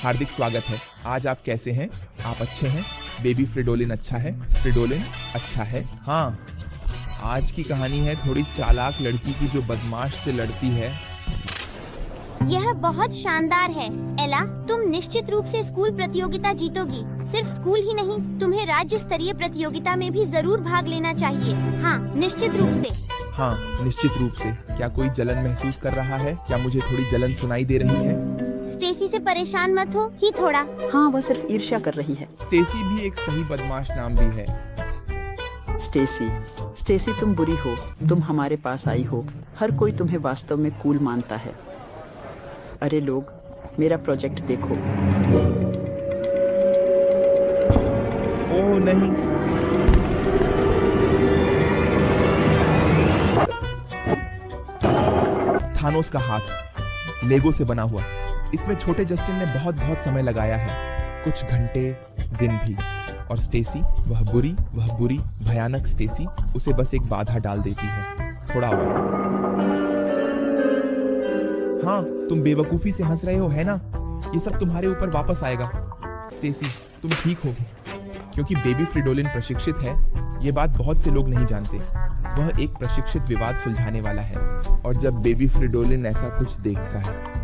हार्दिक स्वागत है। आज आप कैसे हैं? आप अच्छे हैं? बेबी फ्रिडोलिन अच्छा है? फ्रिडोलिन अच्छा है? हाँ, आज की कहानी है थोड़ी चालाक लड़की की जो बदमाश से लड़ती है। यह बहुत शानदार है। एला, तुम निश्चित रूप से स्कूल प्रतियोगिता जीतोगी। सिर्फ स्कूल ही नहीं, तुम्हें राज्य स्तरीय प्रतियोगिता में भी जरूर भाग लेना चाहिए। हाँ, निश्चित रूप से। हाँ, निश्चित रूप से। क्या कोई जलन महसूस कर रहा है? क्या मुझे थोड़ी जलन सुनाई दे रही है? स्टेसी से परेशान मत हो, ही थोड़ा। हाँ, वह सिर्फ ईर्ष्या कर रही है। स्टेसी भी एक सही बदमाश नाम भी है। स्टेसी तुम बुरी हो, तुम हमारे पास आई हो। हर कोई तुम्हें वास्तव में कूल मानता है। अरे लोग, मेरा प्रोजेक्ट देखो। ओह नहीं, थानोस का हाथ, लेगो से बना हुआ। इसमें छोटे जस्टिन ने बहुत समय लगाया है, कुछ घंटे, दिन भी। और स्टेसी, वह बुरी भयानक स्टेसी उसे बस एक बाधा डाल देती है, थोड़ा और। हाँ, तुम बेवकूफी से हंस रहे हो, है ना? ये सब तुम्हारे ऊपर वापस आएगा। स्टेसी, तुम ठीक हो, क्योंकि बेबी फ्रिडोलिन प्रशिक्षित है। ये बात बहुत से लोग नहीं जानते। वह एक प्रशिक्षित विवाद सुलझाने वाला है, और जब बेबी फ्रिडोलिन ऐसा कुछ देखता है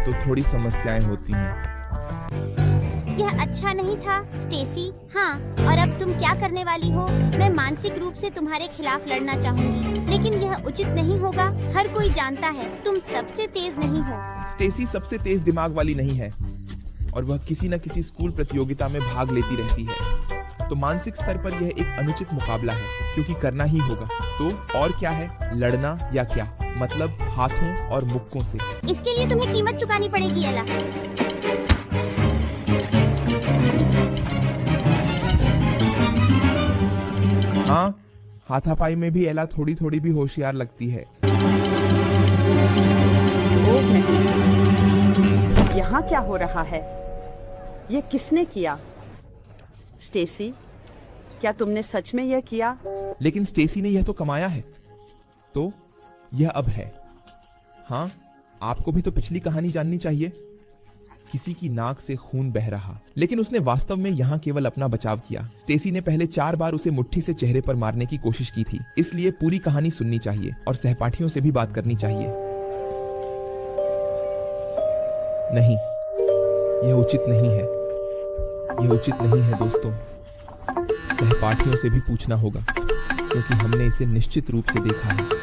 तो थोड़ी समस्याएं होती हैं। यह अच्छा नहीं था, स्टेसी। हाँ, और अब तुम क्या करने वाली हो? मैं मानसिक रूप से तुम्हारे खिलाफ लड़ना चाहूंगी, लेकिन यह उचित नहीं होगा। हर कोई जानता है तुम सबसे तेज नहीं हो। स्टेसी सबसे तेज दिमाग वाली नहीं है, और वह किसी न किसी स्कूल प्रतियोगिता में भाग लेती रहती है। तो मानसिक स्तर पर यह एक अनुचित मुकाबला है, क्योंकि करना ही होगा। तो और क्या है, लड़ना या क्या? मतलब हाथों और मुक्कों से। इसके लिए तुम्हें कीमत चुकानी पड़ेगी, एला। हाँ, हाथापाई में भी एला थोड़ी भी होशियार लगती है। ओह नहीं, यहाँ क्या हो रहा है? ये किसने किया? स्टेसी, क्या तुमने सच में यह किया? लेकिन स्टेसी ने यह तो कमाया है, तो यह अब है। हाँ, आपको भी तो पिछली कहानी जाननी चाहिए। किसी की नाक से खून बह रहा, लेकिन उसने वास्तव में यहाँ केवल अपना बचाव किया। स्टेसी ने पहले 4 बार उसे मुट्ठी से चेहरे पर मारने की कोशिश की थी। इसलिए पूरी कहानी सुननी चाहिए और सहपाठियों से भी बात करनी चाहिए। नहीं, यह उचित नहीं है। यह उचित नहीं है दोस्तों। सहपाठियों से भी पूछना होगा, क्योंकि हमने इसे निश्चित रूप से देखा है।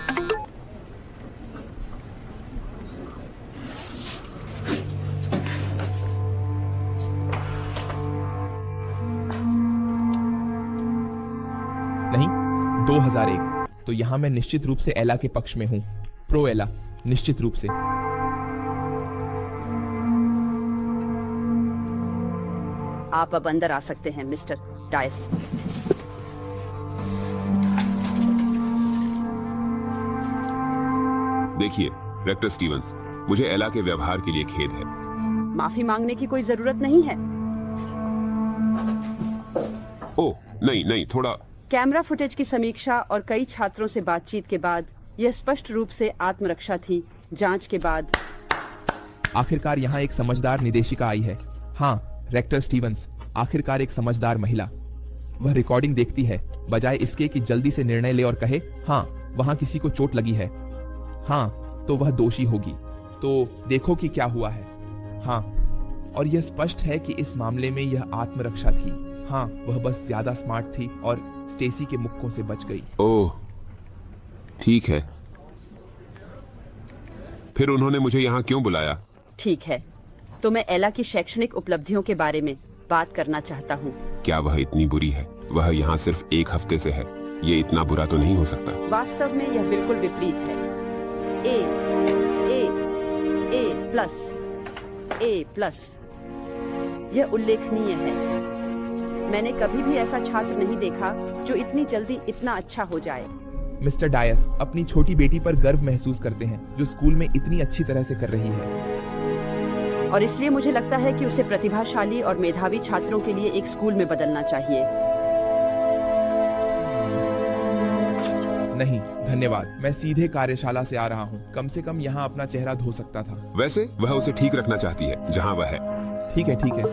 नहीं, 2001। तो यहाँ मैं निश्चित रूप से एला के पक्ष में हूँ। प्रो एला, निश्चित रूप से। आप अब अंदर आ सकते हैं, मिस्टर डायस। देखिए रेक्टर स्टीवंस, मुझे एला के व्यवहार के लिए खेद है। माफी मांगने की कोई जरूरत नहीं है। ओह नहीं, थोड़ा। कैमरा फुटेज की समीक्षा और कई छात्रों से बातचीत के बाद यह स्पष्ट रूप से आत्मरक्षा थी। जांच के बाद आखिरकार यहाँ एक समझदार निदेशिका आई है। हाँ, रेक्टर स्टीवंस, आखिरकार एक समझदार महिला। वह रिकॉर्डिंग देखती है, बजाय इसके कि जल्दी से निर्णय ले और कहे हाँ, वहाँ किसी को चोट लगी है। हाँ, तो वह दोषी होगी। तो देखो कि क्या हुआ है। हाँ, और यह स्पष्ट है कि इस मामले में यह आत्मरक्षा थी। हाँ, वह बस ज्यादा स्मार्ट थी और स्टेसी के मुक्कों से बच गई। ओह, ठीक है। फिर उन्होंने मुझे यहाँ क्यों बुलाया? ठीक है, तो मैं एला की शैक्षणिक उपलब्धियों के बारे में बात करना चाहता हूँ। क्या वह इतनी बुरी है? वह यहाँ सिर्फ 1 हफ्ते से है। ये इतना बुरा तो नहीं हो सकता। वास्तव में यह बिल्कुल विपरीत है। ए प्लस। यह उल्लेखनीय है। मैंने कभी भी ऐसा छात्र नहीं देखा जो इतनी जल्दी इतना अच्छा हो जाए। मिस्टर डायस अपनी छोटी बेटी पर गर्व महसूस करते हैं, जो स्कूल में इतनी अच्छी तरह से कर रही है। और इसलिए मुझे लगता है कि उसे प्रतिभाशाली और मेधावी छात्रों के लिए एक स्कूल में बदलना चाहिए। नहीं, धन्यवाद। मैं सीधे कार्यशाला से आ रहा हूँ। कम से कम यहाँ अपना चेहरा धो सकता था। वैसे वह उसे ठीक रखना चाहती है जहाँ वह है। ठीक है, ठीक है।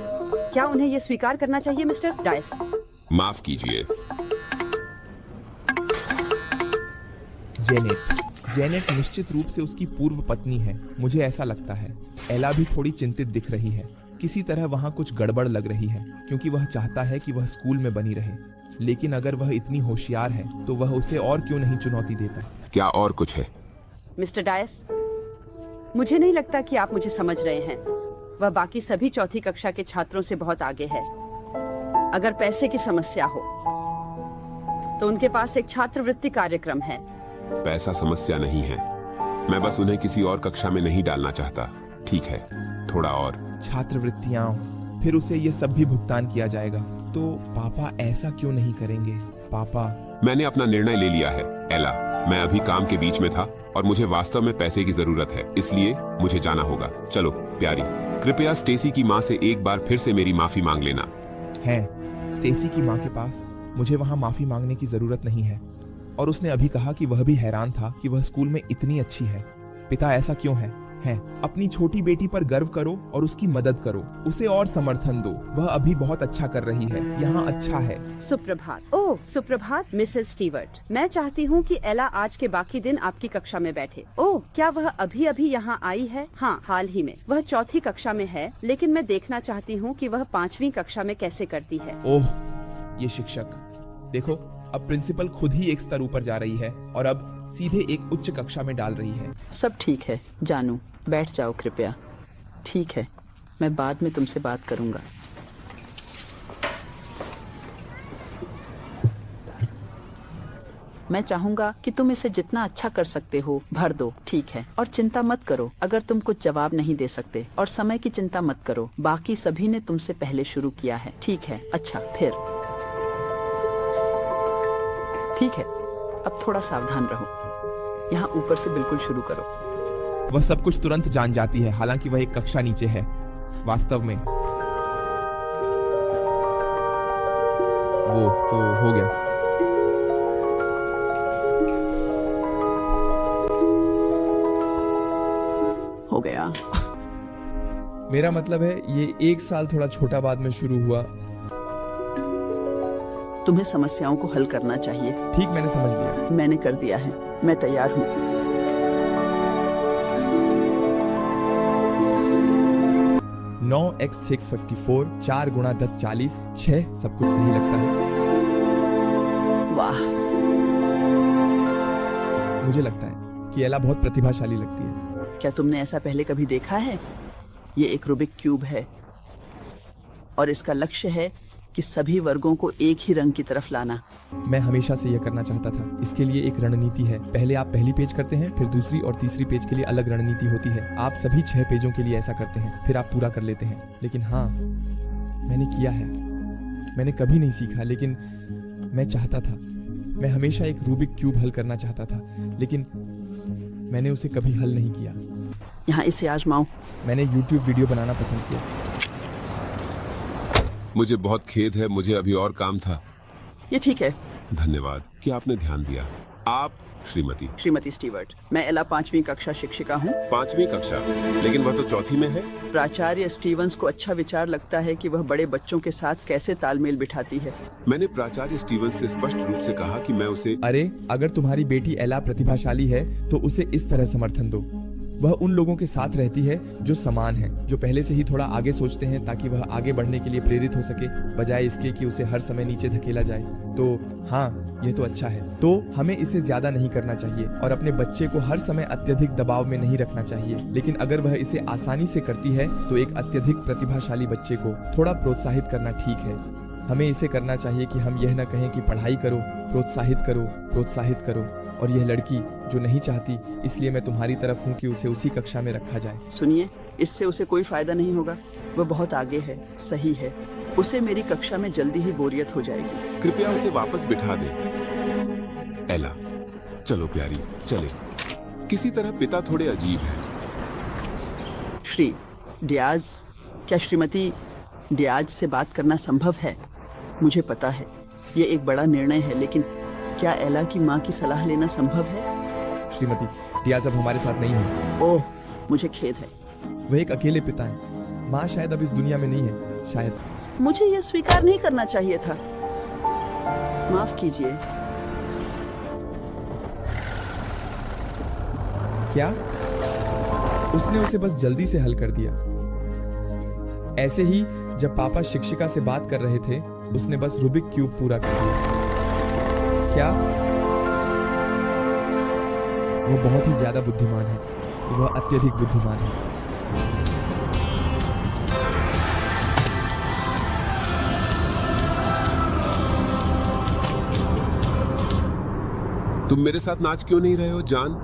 क्या उन्हें ये स्वीकार करना चाहिए मिस्टर डायस? माफ कीजिए। जेनेट निश्चित रूप से उसकी पूर्व पत्नी है, मुझे ऐसा लगता है। एला भी थोड़ी चिंतित दिख रही है। किसी तरह वहाँ कुछ गड़बड़ लग रही है, क्योंकि वह चाहता है कि वह स्कूल में बनी रहे। लेकिन अगर वह इतनी होशियार है तो वह उसे और क्यों नहीं चुनौती देता? क्या और कुछ है? मिस्टर डायस, मुझे नहीं लगता कि आप मुझे समझ रहे हैं। वह बाकी सभी चौथी कक्षा के छात्रों से बहुत आगे है। अगर पैसे की समस्या हो तो उनके पास एक छात्रवृत्ति कार्यक्रम है। पैसा समस्या नहीं है, मैं बस उन्हें किसी और कक्षा में नहीं डालना चाहता। ठीक है, थोड़ा और। छात्रवृत्तियां, फिर उसे ये सब भी भुगतान किया जाएगा। तो पापा ऐसा क्यों नहीं करेंगे? पापा, मैंने अपना निर्णय ले लिया है एला। मैं अभी काम के बीच में था और मुझे वास्तव में पैसे की जरूरत है, इसलिए मुझे जाना होगा। चलो प्यारी, कृपया स्टेसी की माँ से एक बार फिर से मेरी माफी मांग लेना। है स्टेसी की माँ के पास मुझे वहाँ माफी मांगने की जरूरत नहीं है। और उसने अभी कहा कि वह भी हैरान था कि वह स्कूल में इतनी अच्छी है। पिता ऐसा क्यों है? अपनी छोटी बेटी पर गर्व करो और उसकी मदद करो, उसे और समर्थन दो। वह अभी बहुत अच्छा कर रही है, यहाँ अच्छा है। सुप्रभात। ओह सुप्रभात मिसेस स्टीवर्ट। मैं चाहती हूँ कि एला आज के बाकी दिन आपकी कक्षा में बैठे। ओह, क्या वह अभी अभी यहाँ आई है? हाँ, हाल ही में। वह चौथी कक्षा में है, लेकिन मैं देखना चाहती हूँ कि वह 5वीं कक्षा में कैसे करती है। ओह, ये शिक्षक देखो, अब प्रिंसिपल खुद ही एक स्तर ऊपर जा रही है और अब सीधे एक उच्च कक्षा में डाल रही है। सब ठीक है जानू, बैठ जाओ कृपया। ठीक है, मैं बाद में तुमसे बात करूंगा। मैं चाहूंगा कि तुम इसे जितना अच्छा कर सकते हो भर दो, ठीक है? और चिंता मत करो अगर तुम कुछ जवाब नहीं दे सकते, और समय की चिंता मत करो। बाकी सभी ने तुमसे पहले शुरू किया है, ठीक है? अच्छा, फिर ठीक है, अब थोड़ा सावधान रहो। यहाँ ऊपर से बिल्कुल शुरू करो। वह सब कुछ तुरंत जान जाती है, हालांकि वह एक कक्षा नीचे है। वास्तव में वो तो हो गया। हो गया। मेरा मतलब है ये एक साल थोड़ा छोटा बाद में शुरू हुआ। तुम्हें समस्याओं को हल करना चाहिए। ठीक, मैंने समझ लिया। मैंने कर दिया है, मैं तैयार हूँ। 9x 6 54, 4 गुणा 10 40, 6 सब कुछ सही लगता है। वाह, मुझे लगता है कि एला बहुत प्रतिभाशाली लगती है। क्या तुमने ऐसा पहले कभी देखा है? ये एक रूबिक क्यूब है और इसका लक्ष्य है कि सभी वर्गों को एक ही रंग की तरफ लाना। मैं हमेशा से यह करना चाहता था। इसके लिए एक रणनीति है। पहले आप पहली पेज करते हैं, फिर दूसरी और तीसरी पेज के लिए अलग रणनीति होती है। आप सभी 6 पेजों के लिए ऐसा करते हैं, फिर आप पूरा कर लेते हैं। लेकिन हाँ, मैंने किया है। मैंने कभी नहीं सीखा, लेकिन मैं चाहता था। मैं हमेशा एक रूबिक क्यूब हल करना चाहता था, लेकिन मैंने उसे कभी हल नहीं किया। यहाँ इसे आजमाओ। मैंने YouTube वीडियो बनाना पसंद किया। मुझे बहुत खेद है, मुझे अभी और काम था। ये ठीक है। धन्यवाद कि आपने ध्यान दिया। आप श्रीमती स्टीवर्ट। मैं एला 5वीं कक्षा शिक्षिका हूँ। 5वीं कक्षा? लेकिन वह तो चौथी में है। प्राचार्य स्टीवंस को अच्छा विचार लगता है कि वह बड़े बच्चों के साथ कैसे तालमेल बिठाती है। मैंने प्राचार्य स्टीवंस से स्पष्ट रूप से कहा कि मैं उसे अरे, अगर तुम्हारी बेटी एला प्रतिभाशाली है तो उसे इस तरह समर्थन दो। वह उन लोगों के साथ रहती है जो समान हैं, जो पहले से ही थोड़ा आगे सोचते हैं, ताकि वह आगे बढ़ने के लिए प्रेरित हो सके, बजाय इसके कि उसे हर समय नीचे धकेला जाए। तो हाँ, यह तो अच्छा है। तो हमें इसे ज्यादा नहीं करना चाहिए और अपने बच्चे को हर समय अत्यधिक दबाव में नहीं रखना चाहिए। लेकिन अगर वह इसे आसानी से करती है तो एक अत्यधिक प्रतिभाशाली बच्चे को थोड़ा प्रोत्साहित करना ठीक है। हमें इसे करना चाहिए कि हम यह न कहें कि पढ़ाई करो, प्रोत्साहित करो। और यह लड़की जो नहीं चाहती, इसलिए मैं तुम्हारी तरफ हूँ कि उसे उसी कक्षा में रखा जाए। सुनिए, इससे उसे कोई फायदा नहीं होगा। वह बहुत आगे है। सही है, उसे मेरी कक्षा में जल्दी ही बोरियत हो जाएगी। कृपया उसे वापस बिठा दें। एला, चलो प्यारी, चले। किसी तरह पिता थोड़े अजीब हैं। श्री डियाज, क्या श्रीमती डियाज से बात करना संभव है? मुझे पता है ये एक बड़ा निर्णय है, लेकिन क्या एला की माँ की सलाह लेना संभव है? श्रीमती डियाज अब हमारे साथ नहीं है। ओह, मुझे खेद है। वह एक अकेले पिता हैं। माँ शायद अब इस दुनिया में नहीं है। शायद। मुझे यह स्वीकार नहीं करना चाहिए था। माफ कीजिए। क्या? उसने उसे बस जल्दी से हल कर दिया। ऐसे ही जब पापा शिक्षिका से बात कर रहे थे, उसने बस रूबिक क्यूब पूरा कर दिया। क्या? वो बहुत ही ज्यादा बुद्धिमान है। वह अत्यधिक बुद्धिमान है। तुम मेरे साथ नाच क्यों नहीं रहे हो जान?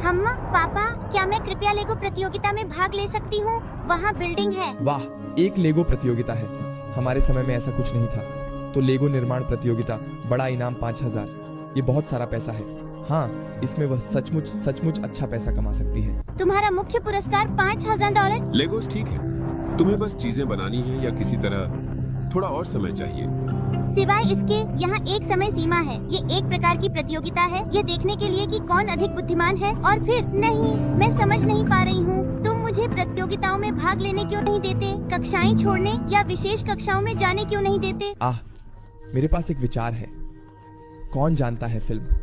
हम्मा, पापा, क्या मैं कृपया लेगो प्रतियोगिता में भाग ले सकती हूँ? वहाँ बिल्डिंग है। वाह, एक लेगो प्रतियोगिता है। हमारे समय में ऐसा कुछ नहीं था। तो लेगो निर्माण प्रतियोगिता, बड़ा इनाम 5000। ये बहुत सारा पैसा है। हाँ, इसमें वह सचमुच अच्छा पैसा कमा सकती है। तुम्हारा मुख्य पुरस्कार $5000। लेगोस ठीक है। तुम्हें बस चीजें बनानी है या किसी तरह थोड़ा और समय चाहिए? सिवाय इसके यहाँ एक समय सीमा है। ये एक प्रकार की प्रतियोगिता है, ये देखने के लिए कि कौन अधिक बुद्धिमान है। और फिर नहीं, मैं समझ नहीं पा रही हूँ। तुम मुझे प्रतियोगिताओं में भाग लेने क्यों नहीं देते? कक्षाएं छोड़ने या विशेष कक्षाओं में जाने क्यों नहीं देते? मेरे पास एक विचार है। कौन जानता है फिल्म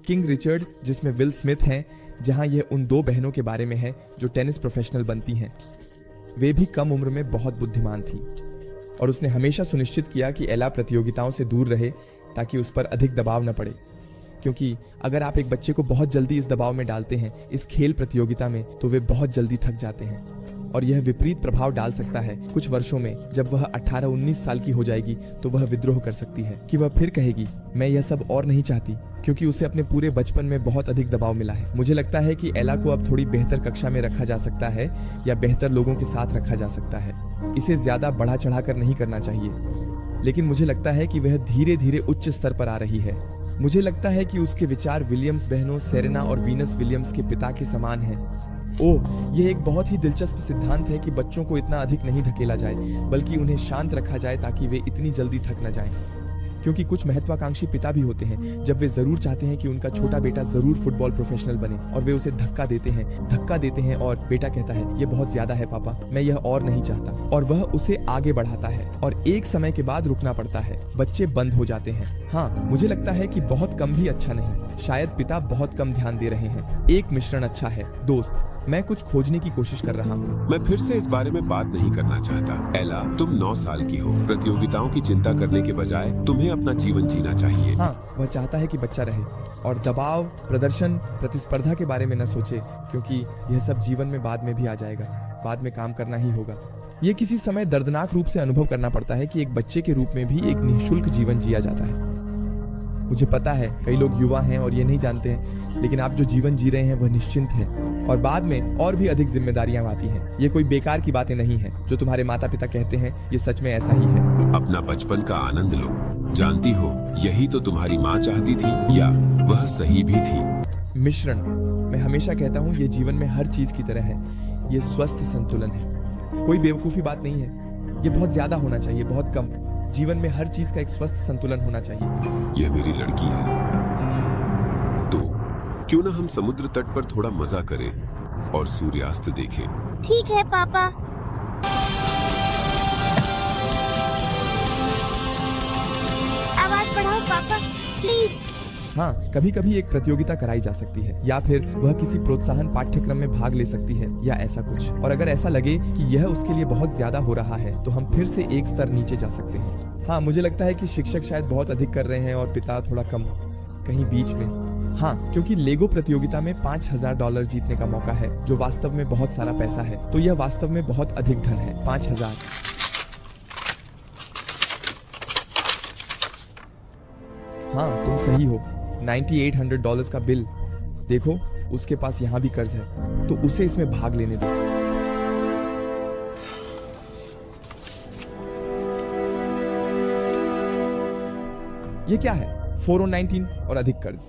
किंग रिचर्ड, जिसमें विल स्मिथ हैं, जहां यह उन दो बहनों के बारे में है जो टेनिस प्रोफेशनल बनती हैं। वे भी कम उम्र में बहुत बुद्धिमान थी और उसने हमेशा सुनिश्चित किया कि एला प्रतियोगिताओं से दूर रहे ताकि उस पर अधिक दबाव न पड़े। क्योंकि अगर आप एक बच्चे को बहुत जल्दी इस दबाव में डालते हैं, इस खेल प्रतियोगिता में, तो वे बहुत जल्दी थक जाते हैं और यह विपरीत प्रभाव डाल सकता है। कुछ वर्षों में जब वह 18-19 साल की हो जाएगी तो वह विद्रोह कर सकती है कि वह फिर कहेगी, मैं यह सब और नहीं चाहती, क्योंकि उसे अपने पूरे बचपन में बहुत अधिक दबाव मिला है। मुझे लगता है कि एला को अब थोड़ी बेहतर कक्षा में रखा जा सकता है या बेहतर लोगों के साथ रखा जा सकता है। इसे ज्यादा बढ़ा चढ़ाकर नहीं करना चाहिए, लेकिन मुझे लगता है कि वह धीरे धीरे उच्च स्तर पर आ रही है। मुझे लगता है कि उसके विचार विलियम्स बहनों सेरेना और वीनस विलियम्स के पिता के समान हैं। ओह, यह एक बहुत ही दिलचस्प सिद्धांत है कि बच्चों को इतना अधिक नहीं धकेला जाए, बल्कि उन्हें शांत रखा जाए ताकि वे इतनी जल्दी थक न जाएं। क्योंकि कुछ महत्वाकांक्षी पिता भी होते हैं जब वे जरूर चाहते हैं कि उनका छोटा बेटा जरूर फुटबॉल प्रोफेशनल बने और वे उसे धक्का देते हैं और बेटा कहता है, ये बहुत ज्यादा है पापा, मैं यह और नहीं चाहता, और वह उसे आगे बढ़ाता है और एक समय के बाद रुकना पड़ता है। बच्चे बंद हो जाते हैं। हाँ, मुझे लगता है कि बहुत कम भी अच्छा नहीं। शायद पिता बहुत कम ध्यान दे रहे हैं। एक मिश्रण अच्छा है। दोस्त, मैं कुछ खोजने की कोशिश कर रहा हूँ। मैं फिर से इस बारे में बात नहीं करना चाहता। एला, तुम 9 साल की हो। प्रतियोगिताओं की चिंता करने के बजाय तुम्हें अपना जीवन जीना चाहिए। हाँ, वह चाहता है कि बच्चा रहे और दबाव, प्रदर्शन, प्रतिस्पर्धा के बारे में न सोचे, क्योंकि यह सब जीवन में बाद में भी आ जाएगा। बाद में काम करना ही होगा। ये किसी समय दर्दनाक रूप से अनुभव करना पड़ता है कि एक बच्चे के रूप में भी एक निःशुल्क जीवन जिया जाता है। मुझे पता है कई लोग युवा हैं और ये नहीं जानते हैं, लेकिन आप जो जीवन जी रहे हैं वह निश्चिंत है और बाद में और भी अधिक जिम्मेदारियां आती हैं। ये कोई बेकार की बातें नहीं है जो तुम्हारे माता पिता कहते हैं, ये सच में ऐसा ही है। अपना बचपन का आनंद लो। जानती हो, यही तो तुम्हारी माँ चाहती थी, या वह सही भी थी। मिश्रण। मैं हमेशा कहता हूँ ये जीवन में हर चीज की तरह है। ये स्वस्थ संतुलन है। कोई बेवकूफी बात नहीं है। ये बहुत ज्यादा होना चाहिए, बहुत कम। जीवन में हर चीज का एक स्वस्थ संतुलन होना चाहिए। यह मेरी लड़की है, तो क्यों ना हम समुद्र तट पर थोड़ा मजा करें और सूर्यास्त देखें? ठीक है पापा। आवाज बढ़ाओ पापा, प्लीज। हाँ, कभी कभी एक प्रतियोगिता कराई जा सकती है या फिर वह किसी प्रोत्साहन पाठ्यक्रम में भाग ले सकती है या ऐसा कुछ। और अगर ऐसा लगे कि यह उसके लिए बहुत ज्यादा हो रहा है तो हम फिर से एक स्तर नीचे जा सकते हैं। हाँ, मुझे लगता है कि शिक्षक शायद बहुत अधिक कर रहे हैं और पिता थोड़ा कम, कहीं बीच में। हाँ, क्योंकि लेगो प्रतियोगिता में $5000 जीतने का मौका है, जो वास्तव में बहुत सारा पैसा है। तो यह वास्तव में बहुत अधिक धन है। 5000। हाँ, तुम सही हो। $9800 का बिल। देखो, उसके पास यहाँ भी कर्ज है, तो उसे इसमें भाग लेने दो। ये क्या है? 419 और अधिक कर्ज।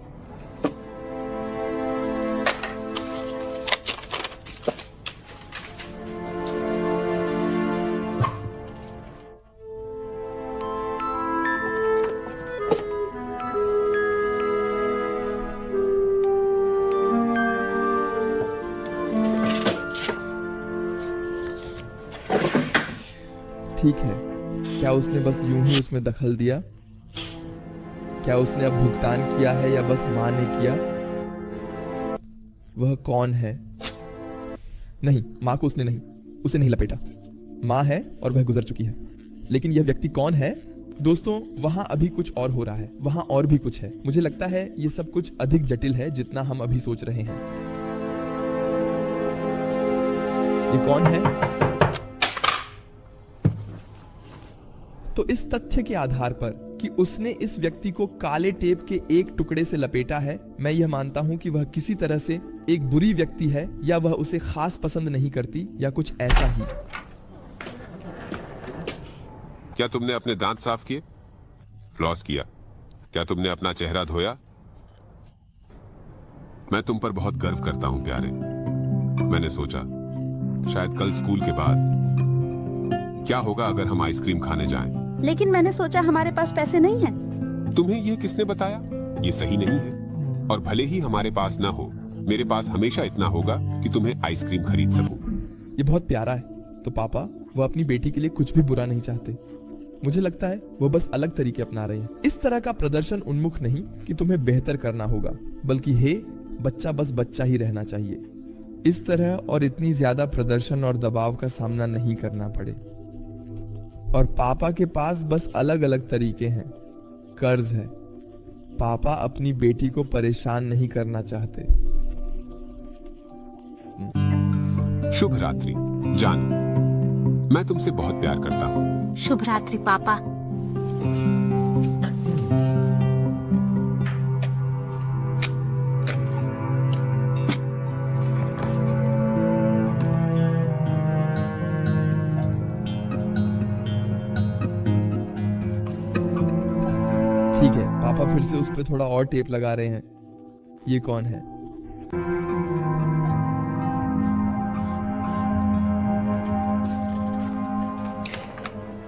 ठीक है, क्या उसने बस यूं ही उसमें दखल दिया? क्या उसने अब भुगतान किया है या बस मां ने किया? वह कौन है? नहीं, मां को उसने नहीं, उसे नहीं लपेटा। मां है और वह गुजर चुकी है, लेकिन यह व्यक्ति कौन है? दोस्तों, वहां अभी कुछ और हो रहा है, वहां और भी कुछ है। मुझे लगता है ये सब कुछ अधिक जटिल है जितना हम अभी सोच रहे हैं। ये कौन है? तो इस तथ्य के आधार पर कि उसने इस व्यक्ति को काले टेप के एक टुकड़े से लपेटा है, मैं यह मानता हूं कि वह किसी तरह से एक बुरी व्यक्ति है, या वह उसे खास पसंद नहीं करती, या कुछ ऐसा ही। क्या तुमने अपने दांत साफ किए? फ्लॉस किया? क्या तुमने अपना चेहरा धोया? मैं तुम पर बहुत गर्व करता हूं प्यारे। मैंने सोचा शायद कल स्कूल के बाद क्या होगा अगर हम आइसक्रीम खाने जाएं। लेकिन मैंने सोचा हमारे पास पैसे नहीं हैं। तुम्हें यह किसने बताया? ये सही नहीं है। और भले ही हमारे पास ना हो, मेरे पास हमेशा इतना होगा कि तुम्हें आइसक्रीम खरीद सकूं। ये बहुत प्यारा है। तो पापा, वह अपनी बेटी के लिए कुछ भी बुरा नहीं चाहते। मुझे लगता है वह बस अलग तरीके अपना रहे हैं। इस तरह का प्रदर्शन उन्मुख नहीं कि तुम्हें बेहतर करना होगा, बल्कि हे बच्चा बस बच्चा ही रहना चाहिए। इस तरह और इतनी ज्यादा प्रदर्शन और दबाव का सामना नहीं करना पड़े। और पापा के पास बस अलग अलग तरीके हैं। कर्ज है। पापा अपनी बेटी को परेशान नहीं करना चाहते। शुभ रात्रि जान, मैं तुमसे बहुत प्यार करता हूँ। शुभ रात्रि पापा। ठीक है, पापा फिर से उस पे थोड़ा और टेप लगा रहे हैं। ये कौन है?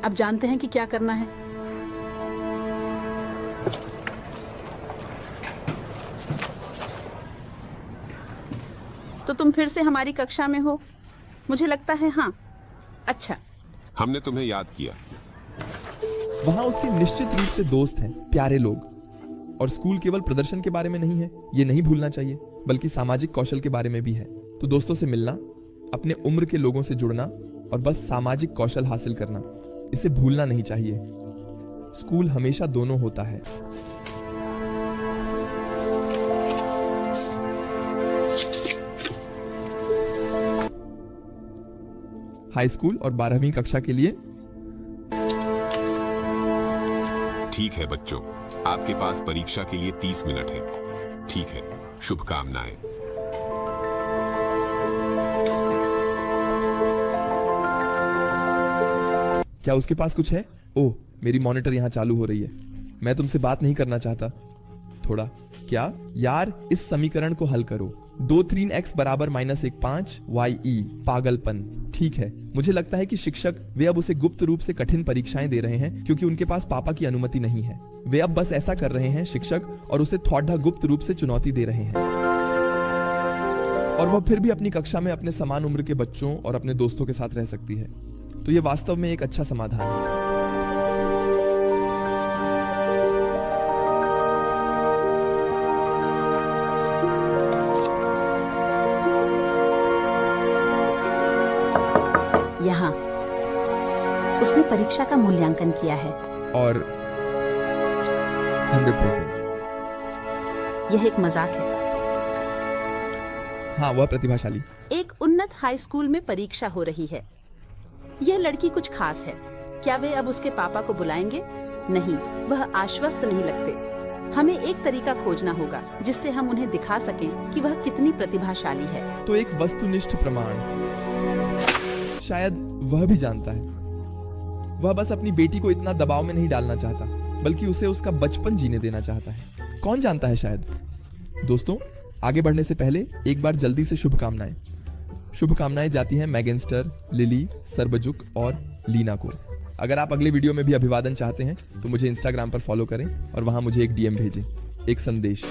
अब जानते हैं कि क्या करना है। तो तुम फिर से हमारी कक्षा में हो? मुझे लगता है हाँ। अच्छा, हमने तुम्हें याद किया। वहां उसके निश्चित रूप से दोस्त हैं, प्यारे लोग। और स्कूल केवल प्रदर्शन के बारे में नहीं है, ये नहीं भूलना चाहिए, बल्कि सामाजिक कौशल के बारे में भी है। तो दोस्तों से मिलना, अपने उम्र के लोगों से जुड़ना और बस सामाजिक कौशल हासिल करना, इसे भूलना नहीं चाहिए। स्कूल हमेशा दोनों होता है। हाई स्कूल और 12वीं कक्षा के लिए ठीक है बच्चों, आपके पास परीक्षा के लिए 30 मिनट है। ठीक है, शुभकामनाएं। क्या उसके पास कुछ है? ओह, मेरी मॉनिटर यहाँ चालू हो रही है। मैं तुमसे बात नहीं करना चाहता। थोड़ा क्या यार, इस समीकरण को हल करो। 2-3x बराबर -1 5 y पागलपन। ठीक है, मुझे लगता है कि शिक्षक वे अब उसे गुप्त रूप से कठिन परीक्षाएं दे रहे हैं क्योंकि उनके पास पापा की अनुमति नहीं है। वे अब बस ऐसा कर रहे हैं शिक्षक, और उसे थोड़ा गुप्त रूप से चुनौती दे रहे हैं। और वह फिर भी अपनी कक्षा में अपने समान उम्र के बच्चों और अपने दोस्तों के साथ रह सकती है। तो यह वास्तव में एक अच्छा समाधान है। यहाँ उसने परीक्षा का मूल्यांकन किया है और 100%। यह एक मजाक है। हाँ, वह प्रतिभाशाली। एक उन्नत हाई स्कूल में परीक्षा हो रही है। यह लड़की कुछ खास है। क्या वे अब उसके पापा को बुलाएंगे? नहीं, वह आश्वस्त नहीं लगते। हमें एक तरीका खोजना होगा जिससे हम उन्हें दिखा सकें कि वह कितनी प्रतिभाशाली है। तो एक वस्तुनिष्ठ प्रमाण। शायद वह भी जानता है। वह बस अपनी बेटी को इतना दबाव में नहीं डालना चाहता, बल्कि उसे उसका बचपन जीने देना चाहता है। कौन जानता है शायद। दोस्तों, आगे बढ़ने से पहले एक बार जल्दी से शुभकामनाएं। शुभकामनाएं जाती हैं मैगेंस्टर, लिली, सरबजुक और लीना को। अगर आप अगले वीडियो में भी अभिवादन चाहते हैं तो मुझे इंस्टाग्राम पर फॉलो करें और वहां मुझे एक DM भेजें, एक संदेश।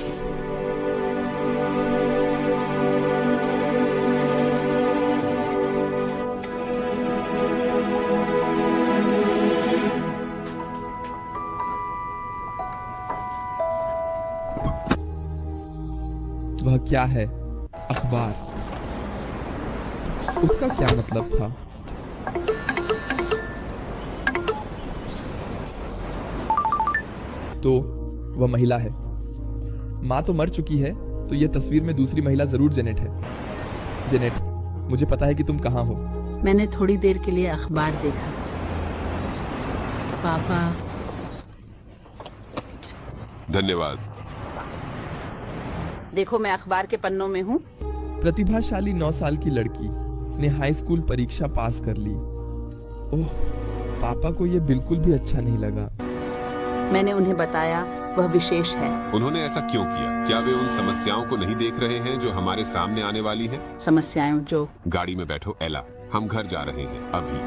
क्या है अखबार? उसका क्या मतलब था? तो वह महिला है। माँ तो मर चुकी है, तो यह तस्वीर में दूसरी महिला जरूर जेनेट है। जेनेट, मुझे पता है कि तुम कहाँ हो। मैंने थोड़ी देर के लिए अखबार देखा। पापा, धन्यवाद। देखो मैं अखबार के पन्नों में हूँ। प्रतिभाशाली 9 साल की लड़की ने हाई स्कूल परीक्षा पास कर ली। ओह, पापा को यह बिल्कुल भी अच्छा नहीं लगा। मैंने उन्हें बताया वह विशेष है। उन्होंने ऐसा क्यों किया? क्या वे उन समस्याओं को नहीं देख रहे हैं जो हमारे सामने आने वाली हैं? समस्याएं जो गाड़ी में बैठो एला, हम घर जा रहे हैं अभी।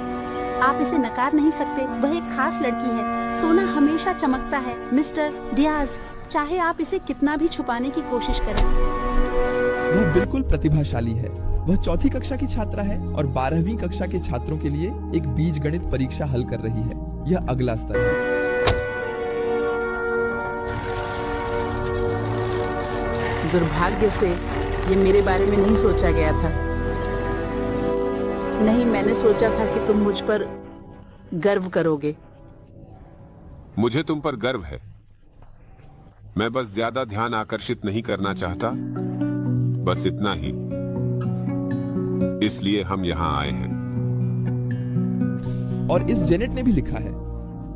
आप इसे नकार नहीं सकते। वह एक खास लड़की है। सोना हमेशा चमकता है मिस्टर डियाज, चाहे आप इसे कितना भी छुपाने की कोशिश करें। वह बिल्कुल प्रतिभाशाली है। वह 4ठी कक्षा की छात्रा है और 12वीं कक्षा के छात्रों के लिए एक बीजगणित परीक्षा हल कर रही है। यह अगला स्तर है। दुर्भाग्य से ये मेरे बारे में नहीं सोचा गया था। नहीं, मैंने सोचा था कि तुम मुझ पर गर्व करोगे। मुझे तुम पर गर्व है। मैं बस ज्यादा ध्यान आकर्षित नहीं करना चाहता, बस इतना ही। इसलिए हम यहाँ आए हैं। और इस जेनेट ने भी लिखा है,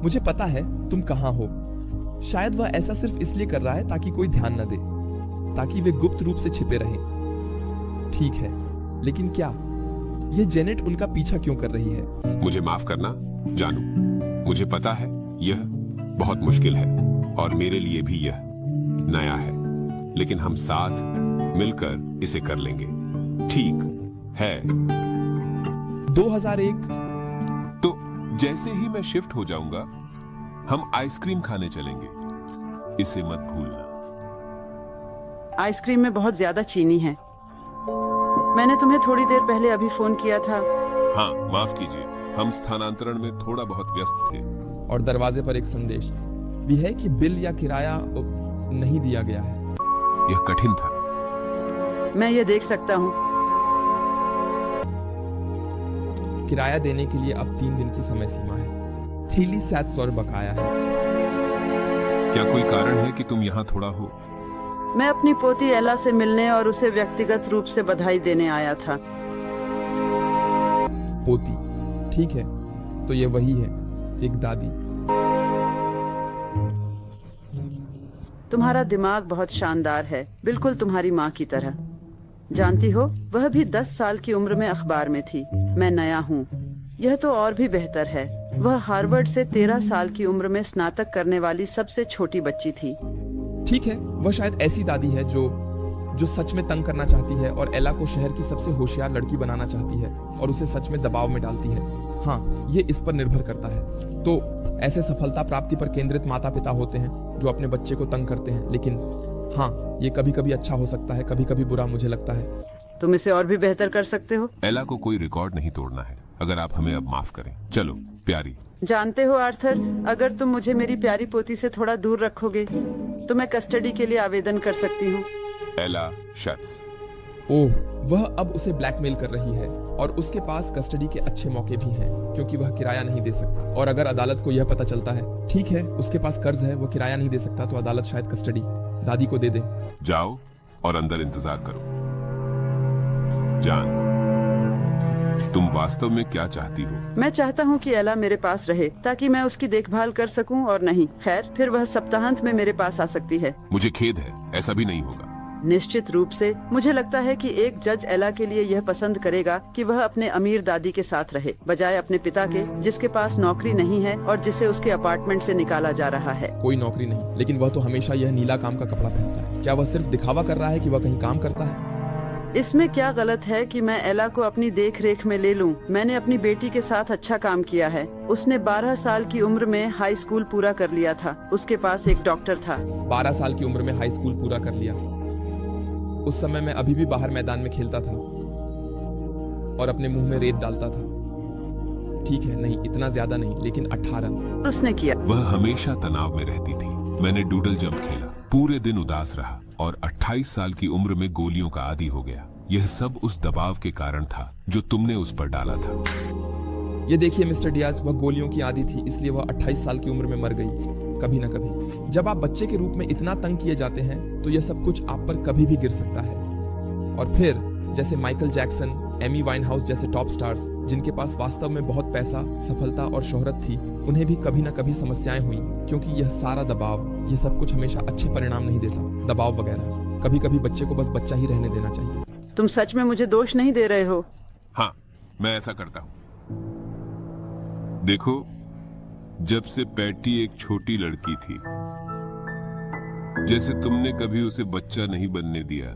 मुझे पता है तुम कहाँ हो। शायद वह ऐसा सिर्फ इसलिए कर रहा है ताकि कोई ध्यान न दे, ताकि वे गुप्त रूप से छिपे रहें। ठीक है, लेकिन क्या यह जेनेट उनका पीछा क्यों कर रही है? मुझे माफ करना जानू, मुझे पता है यह बहुत मुश्किल है और मेरे लिए भी यह नया है, लेकिन हम साथ मिलकर इसे कर लेंगे, ठीक है? 2001। तो जैसे ही मैं शिफ्ट हो जाऊंगा, हम आइसक्रीम खाने चलेंगे। इसे मत भूलना। आइसक्रीम में बहुत ज्यादा चीनी है। मैंने तुम्हें थोड़ी देर पहले अभी फोन किया था। हाँ, माफ कीजिए, हम स्थानांतरण में थोड़ा बहुत व्यस्त थे। और दरवाजे पर एक संदेश भी है कि बिल या किराया नहीं दिया गया है। यह कठिन था। मैं ये देख सकता हूँ। किराया देने के लिए अब 3 दिन की समय सीमा है। थीली 700 बकाया है। क्या कोई कारण है कि तुम यहाँ थोड़ा हो? मैं अपनी पोती एला से मिलने और उसे व्यक्तिगत रूप से बधाई देने आया था। पोती, ठीक है, तो ये वही है, एक दादी। तुम्हारा दिमाग बहुत शानदार है, बिल्कुल तुम्हारी माँ की तरह। जानती हो, वह भी 10 साल की उम्र में अखबार में थी। मैं नया हूँ, यह तो और भी बेहतर है। वह हार्वर्ड से 13 साल की उम्र में स्नातक करने वाली सबसे छोटी बच्ची थी। ठीक है, वह शायद ऐसी दादी है जो सच में तंग करना चाहती है और एला को शहर की सबसे होशियार लड़की बनाना चाहती है और उसे सच में दबाव में डालती है। हाँ, ये इस पर निर्भर करता है। तो ऐसे सफलता प्राप्ति पर केंद्रित माता पिता होते हैं जो अपने बच्चे को तंग करते हैं, लेकिन हाँ, ये कभी कभी अच्छा हो सकता है, कभी कभी बुरा, मुझे लगता है। तुम इसे और भी बेहतर कर सकते हो। एला को कोई रिकॉर्ड नहीं तोड़ना है, अगर आप हमें अब माफ करें। चलो प्यारी। जानते हो आर्थर, अगर तुम मुझे मेरी प्यारी पोती से थोड़ा दूर रखोगे तो मैं कस्टडी के लिए आवेदन कर सकती हूँ। एला शट्स। ओह, वह अब उसे ब्लैकमेल कर रही है और उसके पास कस्टडी के अच्छे मौके भी हैं, क्योंकि वह किराया नहीं दे सकता। और अगर अदालत को यह पता चलता है, ठीक है, उसके पास कर्ज है, वह किराया नहीं दे सकता, तो अदालत शायद कस्टडी दादी को दे दे। जाओ और अंदर इंतजार करो। जान, तुम वास्तव में क्या चाहती हो? मैं चाहता हूँ कि एला मेरे पास रहे ताकि मैं उसकी देखभाल कर सकूं, और नहीं, खैर, फिर वह सप्ताहांत में मेरे पास आ सकती है। मुझे खेद है, ऐसा भी नहीं होगा। निश्चित रूप से। मुझे लगता है कि एक जज एला के लिए यह पसंद करेगा कि वह अपने अमीर दादी के साथ रहे, बजाय अपने पिता के, जिसके पास नौकरी नहीं है और जिसे उसके अपार्टमेंट से निकाला जा रहा है। कोई नौकरी नहीं, लेकिन वह तो हमेशा यह नीला काम का कपड़ा पहनता है। क्या वह सिर्फ दिखावा कर रहा है कि वह कहीं काम करता है? इसमें क्या गलत है कि मैं एला को अपनी देख रेख में ले लूं? मैंने अपनी बेटी के साथ अच्छा काम किया है। उसने 12 साल की उम्र में हाई स्कूल पूरा कर लिया था। उसके पास एक डॉक्टर था। 12 साल की उम्र में हाई स्कूल पूरा कर लिया। उस समय मैं अभी भी बाहर मैदान में खेलता था और अपने मुंह में रेत डालता था। ठीक है, नहीं, इतना ज्यादा नहीं, लेकिन 18। उसने किया। वह हमेशा तनाव में रहती थी। मैंने डूडल जंप खेला, पूरे दिन उदास रहा। और 28 साल की उम्र में गोलियों का आदी हो गया। यह सब उस दबाव के कारण था जो तुमने उस पर डाला था। ये देखिए मिस्टर डियाज, वह गोलियों की आदी थी, इसलिए वह 28 साल की उम्र में मर गई। कभी ना कभी जब आप बच्चे के रूप में इतना तंग किए जाते हैं तो यह सब कुछ आप पर कभी भी गिर सकता है। और फिर जैसे माइकल जैक्सन, एमी वाइनहाउस जैसे टॉप स्टार्स जिनके पास वास्तव में बहुत पैसा, सफलता और शोहरत थी, उन्हें भी कभी ना कभी समस्याएं हुई, क्योंकि यह सारा दबाव, यह सब कुछ हमेशा अच्छे परिणाम नहीं देता। दबाव वगैरह, कभी कभी बच्चे को बस बच्चा ही रहने देना चाहिए। तुम सच में मुझे दोष नहीं दे रहे हो? हाँ, मैं ऐसा करता हूँ। देखो, जब से पैटी एक छोटी लड़की थी, जैसे तुमने कभी उसे बच्चा नहीं बनने दिया।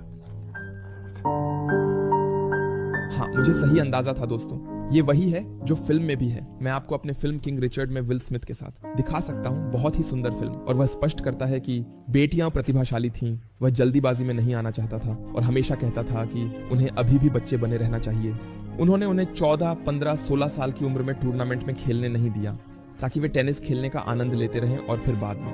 हाँ, मुझे सही अंदाजा था दोस्तों। ये वही है जो फिल्म में भी है। मैं आपको अपने फिल्म किंग रिचर्ड में विल स्मिथ के साथ दिखा सकता हूँ। बहुत ही सुंदर फिल्म, और वह स्पष्ट करता है कि बेटियां प्रतिभाशाली थीं। वह जल्दीबाजी में नहीं आना चाहता था और हमेशा कहता था कि उन्हें अभी भी बच्चे बने रहना चाहिए। उन्होंने उन्हें 14, 15, 16 साल की उम्र में टूर्नामेंट में खेलने नहीं दिया ताकि वे टेनिस खेलने का आनंद लेते रहें, और फिर बाद में,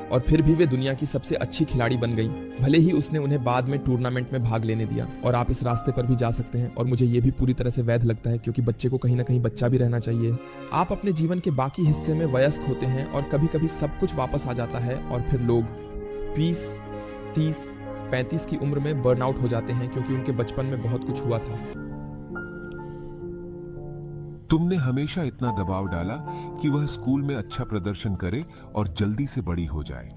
और फिर भी वे दुनिया की सबसे अच्छी खिलाड़ी बन गई। भले ही उसने उन्हें बाद में टूर्नामेंट में भाग लेने दिया। और आप इस रास्ते पर भी जा सकते हैं, और मुझे ये भी पूरी तरह से वैध लगता है, क्योंकि बच्चे को कहीं ना कहीं बच्चा भी रहना चाहिए। आप अपने जीवन के बाकी हिस्से में वयस्क होते हैं और कभी कभी सब कुछ वापस आ जाता है, और फिर लोग 20, 30, 35 की उम्र में बर्नआउट हो जाते हैं, क्योंकि उनके बचपन में बहुत कुछ हुआ था। तुमने हमेशा इतना दबाव डाला कि वह स्कूल में अच्छा प्रदर्शन करे और जल्दी से बड़ी हो जाए।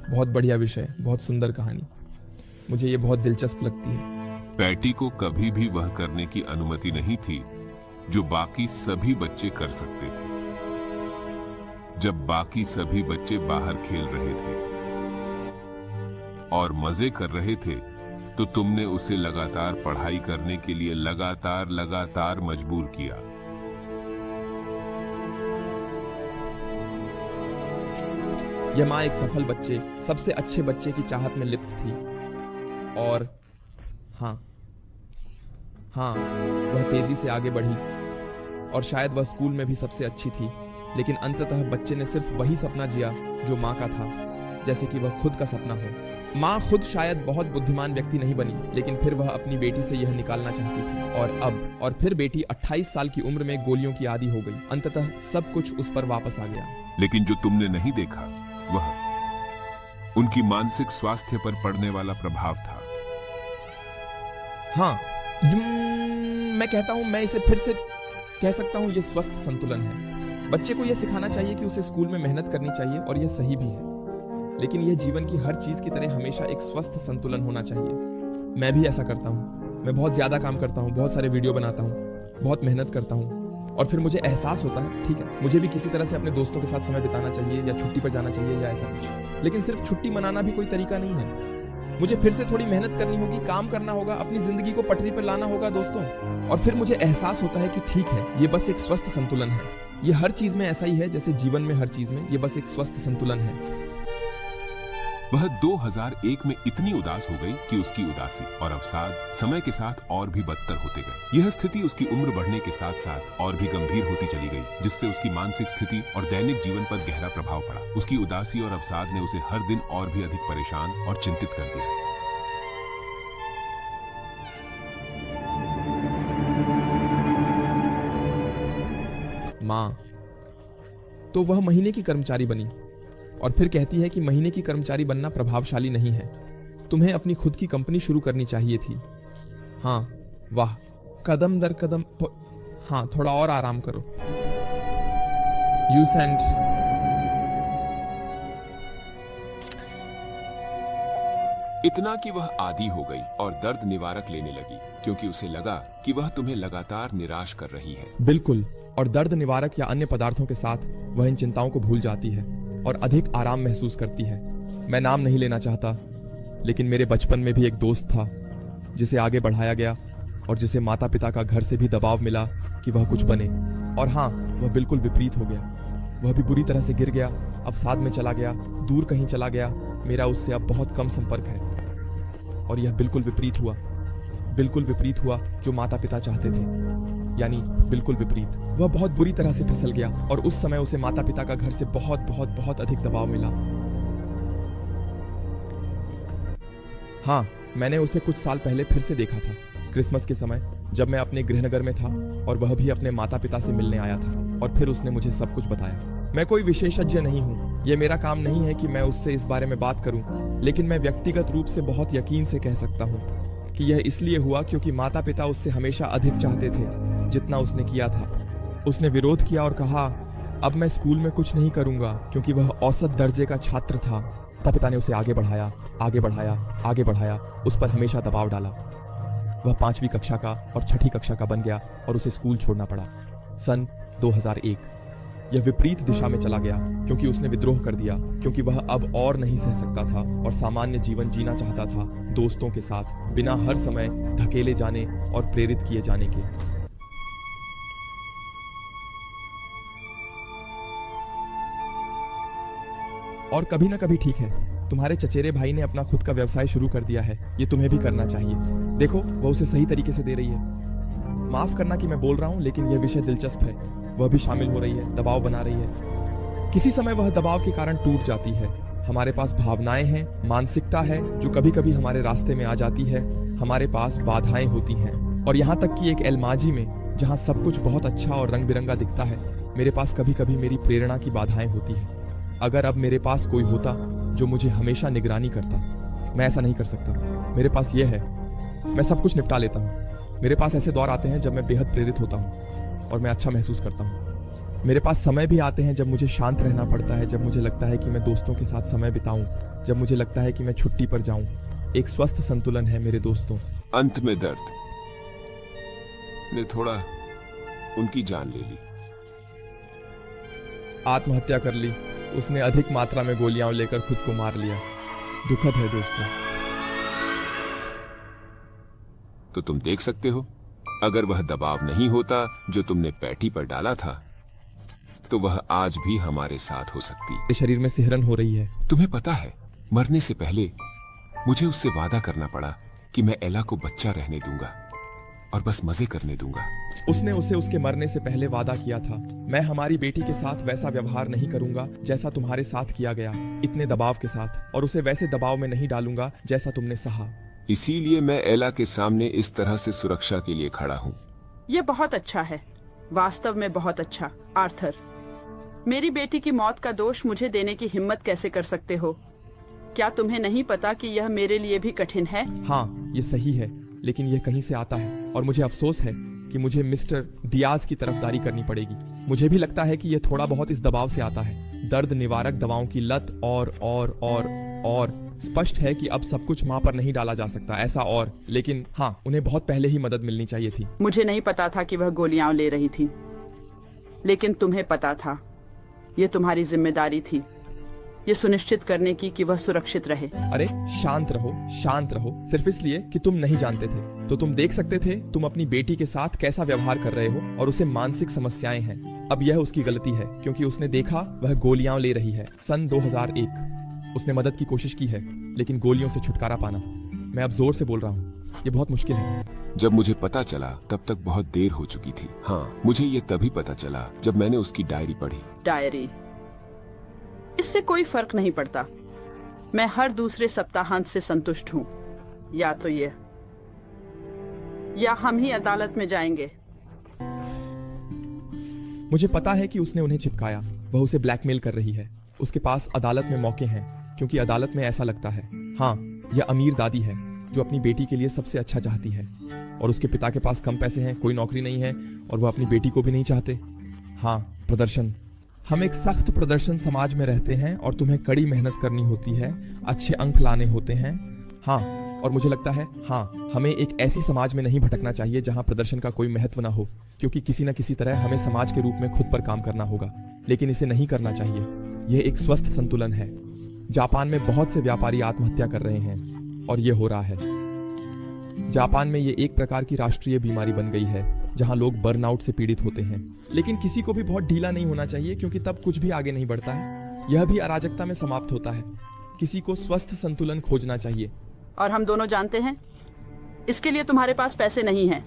बहुत बढ़िया विषय, बहुत सुंदर कहानी, मुझे ये बहुत दिलचस्प लगती है। पैटी को कभी भी वह करने की अनुमति नहीं थी जो बाकी सभी बच्चे कर सकते थे। जब बाकी सभी बच्चे बाहर खेल रहे थे और मजे कर रहे थे, तो तुमने उसे लगातार पढ़ाई करने के लिए लगातार मजबूर किया। यह माँ एक सफल बच्चे, सबसे अच्छे बच्चे की चाहत में लिप्त थी। और हाँ, वह तेजी से आगे बढ़ी, और शायद वह स्कूल में भी सबसे अच्छी थी। लेकिन अंततः बच्चे ने सिर्फ वही सपना जिया जो माँ का था, जैसे कि वह खुद का सपना हो। माँ खुद शायद बहुत बुद्धिमान व्यक्ति नहीं बनी, लेकिन फिर वह अपनी बेटी से यह निकालना चाहती थी। और फिर बेटी 28 साल की उम्र में गोलियों की आदी हो गई। अंततः सब कुछ उस पर वापस आ गया। लेकिन जो तुमने नहीं देखा, वह उनकी मानसिक स्वास्थ्य पर पड़ने वाला प्रभाव था। हाँ, मैं कहता हूं, मैं इसे फिर से कह सकता हूं, यह स्वस्थ संतुलन है। बच्चे को यह सिखाना चाहिए कि उसे स्कूल में मेहनत करनी चाहिए, और यह सही भी है। लेकिन यह जीवन की हर चीज की तरह हमेशा एक स्वस्थ संतुलन होना चाहिए। मैं भी ऐसा करता हूँ। मैं बहुत ज्यादा काम करता हूँ, बहुत सारे वीडियो बनाता हूँ, बहुत मेहनत करता हूँ, और फिर मुझे एहसास होता है, ठीक है, मुझे भी किसी तरह से अपने दोस्तों के साथ समय बिताना चाहिए, या छुट्टी पर जाना चाहिए, या ऐसा कुछ। लेकिन सिर्फ छुट्टी मनाना भी कोई तरीका नहीं है। मुझे फिर से थोड़ी मेहनत करनी होगी, काम करना होगा, अपनी जिंदगी को पटरी पर लाना होगा दोस्तों। और फिर मुझे एहसास होता है कि ठीक है, ये बस एक स्वस्थ संतुलन है। ये हर चीज में ऐसा ही है, जैसे जीवन में हर चीज में ये बस एक स्वस्थ संतुलन है। वह 2001 में इतनी उदास हो गई कि उसकी उदासी और अवसाद समय के साथ और भी बदतर होते गए। यह स्थिति उसकी उम्र बढ़ने के साथ साथ और भी गंभीर होती चली गई, जिससे उसकी मानसिक स्थिति और दैनिक जीवन पर गहरा प्रभाव पड़ा। उसकी उदासी और अवसाद ने उसे हर दिन और भी अधिक परेशान और चिंतित कर दिया। माँ तो वह महीने की कर्मचारी बनी, और फिर कहती है कि महीने की कर्मचारी बनना प्रभावशाली नहीं है, तुम्हें अपनी खुद की कंपनी शुरू करनी चाहिए थी। हाँ, वाह, कदम दर कदम। हाँ, थोड़ा और आराम करो। You send. इतना कि वह आदी हो गई और दर्द निवारक लेने लगी, क्योंकि उसे लगा कि वह तुम्हें लगातार निराश कर रही है। बिल्कुल, और दर्द निवारक या अन्य पदार्थों के साथ वह इन चिंताओं को भूल जाती है और अधिक आराम महसूस करती है। मैं नाम नहीं लेना चाहता, लेकिन मेरे बचपन में भी एक दोस्त था जिसे आगे बढ़ाया गया, और जिसे माता पिता का घर से भी दबाव मिला कि वह कुछ बने। और हाँ, वह बिल्कुल विपरीत हो गया। वह भी बुरी तरह से गिर गया, अवसाद में चला गया, दूर कहीं चला गया। मेरा उससे अब बहुत कम संपर्क है, और यह बिल्कुल विपरीत हुआ जो माता पिता चाहते थे। यानी बिल्कुल विपरीत। वह बहुत बुरी तरह से फिसल गया और उस समय उसे माता पिता का घर से बहुत बहुत बहुत अधिक दबाव मिला। हाँ, मैंने उसे कुछ साल पहले फिर से देखा था, क्रिसमस के समय, जब मैं अपने गृहनगर में था और वह भी अपने माता पिता से मिलने आया था, और फिर उसने मुझे सब कुछ बताया। मैं कोई विशेषज्ञ नहीं हूँ, ये मेरा काम नहीं है कि मैं उससे इस बारे में बात करूँ, लेकिन मैं व्यक्तिगत रूप से बहुत यकीन से कह सकता हूँ कि यह इसलिए हुआ क्योंकि माता पिता उससे हमेशा अधिक चाहते थे जितना उसने किया था। उसने विरोध किया और कहा, अब मैं स्कूल में कुछ नहीं करूँगा, क्योंकि वह औसत दर्जे का छात्र था। माता पिता ने उसे आगे बढ़ाया, आगे बढ़ाया, आगे बढ़ाया, उस पर हमेशा दबाव डाला। वह 5वीं कक्षा का और 6ठी कक्षा का बन गया और उसे स्कूल छोड़ना पड़ा। सन 2001 यह विपरीत दिशा में चला गया क्योंकि उसने विद्रोह कर दिया, क्योंकि वह अब और नहीं सह सकता था और सामान्य जीवन जीना चाहता था, दोस्तों के साथ, बिना हर समय धकेले जाने और प्रेरित किए जाने के। और कभी ना कभी ठीक है, तुम्हारे चचेरे भाई ने अपना खुद का व्यवसाय शुरू कर दिया है, ये तुम्हें भी करना चाहिए। देखो, वह उसे सही तरीके से दे रही है। माफ करना कि मैं बोल रहा हूँ, लेकिन यह विषय दिलचस्प है। वह भी शामिल हो रही है, दबाव बना रही है। किसी समय वह दबाव के कारण टूट जाती है। हमारे पास भावनाएं हैं, मानसिकता है जो कभी कभी हमारे रास्ते में आ जाती है। हमारे पास बाधाएं होती हैं, और यहाँ तक कि एक एलमाजी में जहाँ सब कुछ बहुत अच्छा और रंग बिरंगा दिखता है, मेरे पास कभी कभी मेरी प्रेरणा की बाधाएं होती हैं। अगर अब मेरे पास कोई होता जो मुझे हमेशा निगरानी करता, मैं ऐसा नहीं कर सकता। मेरे पास यह है, मैं सब कुछ निपटा लेता हूँ। मेरे पास ऐसे दौर आते हैं जब मैं बेहद प्रेरित होता हूँ और मैं अच्छा महसूस करता हूँ। मेरे पास समय भी आते हैं जब मुझे शांत रहना पड़ता है, जब मुझे लगता है कि मैं दोस्तों के साथ समय बिताऊं, जब मुझे लगता है कि मैं छुट्टी पर जाऊं। एक स्वस्थ संतुलन है मेरे दोस्तों। अंत में दर्द ने थोड़ा उनकी जान ले ली। आत्महत्या कर ली। उसने अधिक मात्रा में गोलियां लेकर खुद को मार लिया। दुखद है दोस्तों। तो तुम देख सकते हो, अगर वह दबाव नहीं होता जो तुमने पैटी पर डाला था, तो वह आज भी हमारे साथ हो सकती। मेरे शरीर में सिहरन हो रही है। तुम्हें पता है, मरने से पहले मुझे उससे वादा करना पड़ा कि मैं एला को बच्चा रहने दूंगा और बस मजे करने दूंगा। उसने उसे उसके मरने से पहले वादा किया था, मैं हमारी बेटी के साथ वैसा व्यवहार नहीं करूंगा जैसा तुम्हारे साथ किया गया, इतने दबाव के साथ, और उसे वैसे दबाव में नहीं डालूंगा जैसा तुमने सहा। इसीलिए मैं एला के सामने इस तरह से सुरक्षा के लिए खड़ा हूँ। ये बहुत अच्छा है, वास्तव में बहुत अच्छा। आर्थर, मेरी बेटी की मौत का दोष मुझे देने की हिम्मत कैसे कर सकते हो? क्या तुम्हें नहीं पता कि यह मेरे लिए भी कठिन है? हाँ, ये सही है, लेकिन यह कहीं से आता है और मुझे अफसोस है कि मुझे मिस्टर डियाज की तरफदारी करनी पड़ेगी। मुझे भी लगता है कि यह थोड़ा बहुत इस दबाव से आता है, दर्द निवारक दवाओं की लत, और स्पष्ट है कि अब सब कुछ माँ पर नहीं डाला जा सकता ऐसा, और लेकिन हाँ, उन्हें बहुत पहले ही मदद मिलनी चाहिए थी। मुझे नहीं पता था कि वह गोलियां ले रही थी, लेकिन तुम्हें पता था। ये तुम्हारी जिम्मेदारी थी, ये सुनिश्चित करने की कि वह सुरक्षित रहे। अरे शांत रहो, शांत रहो। सिर्फ इसलिए कि तुम नहीं जानते थे तो तुम देख सकते थे तुम अपनी बेटी के साथ कैसा व्यवहार कर रहे हो, और उसे मानसिक समस्याएं हैं। अब यह उसकी गलती है क्योंकि उसने देखा वह गोलियां ले रही है। सन 2001 उसने मदद की कोशिश की है, लेकिन गोलियों से छुटकारा पाना, मैं अब जोर से बोल रहा हूँ, ये बहुत मुश्किल है। जब मुझे पता चला तब तक बहुत देर हो चुकी थी। हाँ, मुझे ये तभी पता चला जब मैंने उसकी डायरी पढ़ी। डायरी, इससे कोई फर्क नहीं पड़ता। मैं हर दूसरे सप्ताहांत से संतुष्ट हूँ। या तो ये, या हम ही अदालत में जाएंगे। मुझे पता है कि उसने उन्हें चिपकाया, वह उसे ब्लैकमेल कर रही है। उसके पास अदालत में मौके हैं क्योंकि अदालत में ऐसा लगता है। हाँ, यह अमीर दादी है जो अपनी बेटी के लिए सबसे अच्छा चाहती है, और उसके पिता के पास कम पैसे हैं, कोई नौकरी नहीं है, और वह अपनी बेटी को भी नहीं चाहते। हाँ, प्रदर्शन। हम एक सख्त प्रदर्शन समाज में रहते हैं और तुम्हें कड़ी मेहनत करनी होती है, अच्छे अंक लाने होते हैं। हाँ, और मुझे लगता है हाँ, हमें एक ऐसी समाज में नहीं भटकना चाहिए जहाँ प्रदर्शन का कोई महत्व ना हो, क्योंकि किसी न किसी तरह हमें समाज के रूप में खुद पर काम करना होगा, लेकिन इसे नहीं करना चाहिए। यह एक स्वस्थ संतुलन है। जापान में बहुत से व्यापारी आत्महत्या कर रहे हैं और ये हो रहा है। जापान में ये एक प्रकार की राष्ट्रीय बीमारी बन गई है जहां लोग बर्नआउट से पीड़ित होते हैं, लेकिन किसी को भी बहुत ढीला नहीं होना चाहिए क्योंकि तब कुछ भी आगे नहीं बढ़ता है। यह भी अराजकता में समाप्त होता है। किसी को स्वस्थ संतुलन खोजना चाहिए। और हम दोनों जानते हैं इसके लिए तुम्हारे पास पैसे नहीं हैं।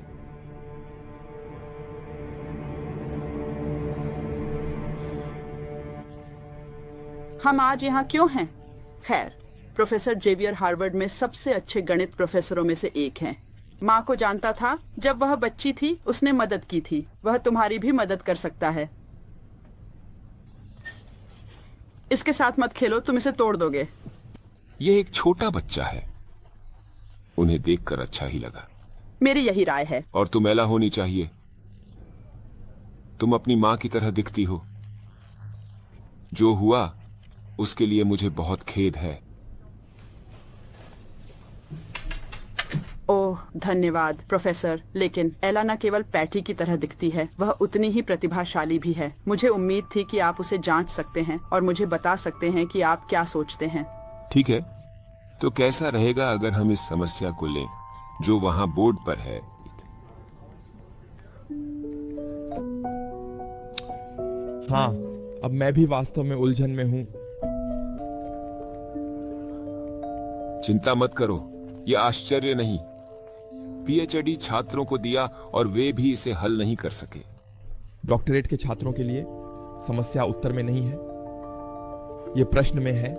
हम आज यहाँ क्यों हैं? खैर, प्रोफेसर जेवियर हार्वर्ड में सबसे अच्छे गणित प्रोफेसरों में से एक हैं। माँ को जानता था, जब वह बच्ची थी उसने मदद की थी। वह तुम्हारी भी मदद कर सकता है। इसके साथ मत खेलो, तुम इसे तोड़ दोगे। ये एक छोटा बच्चा है। उन्हें देखकर अच्छा ही लगा। मेरी यही राय है। और तुम एला होनी चाहिए। तुम अपनी माँ की तरह दिखती हो। जो हुआ उसके लिए मुझे बहुत खेद है। ओह धन्यवाद प्रोफेसर, लेकिन एला न केवल पैटी की तरह दिखती है, वह उतनी ही प्रतिभाशाली भी है। मुझे उम्मीद थी कि आप उसे जांच सकते हैं और मुझे बता सकते हैं कि आप क्या सोचते हैं। ठीक है, तो कैसा रहेगा अगर हम इस समस्या को लें जो वहां बोर्ड पर है? हाँ, अब मैं भी वास्तव में उलझन में हूँ। चिंता मत करो, यह आश्चर्य नहीं। पीएचडी छात्रों को दिया और वे भी इसे हल नहीं कर सके। डॉक्टरेट के छात्रों के लिए समस्या उत्तर में नहीं है, यह प्रश्न में है।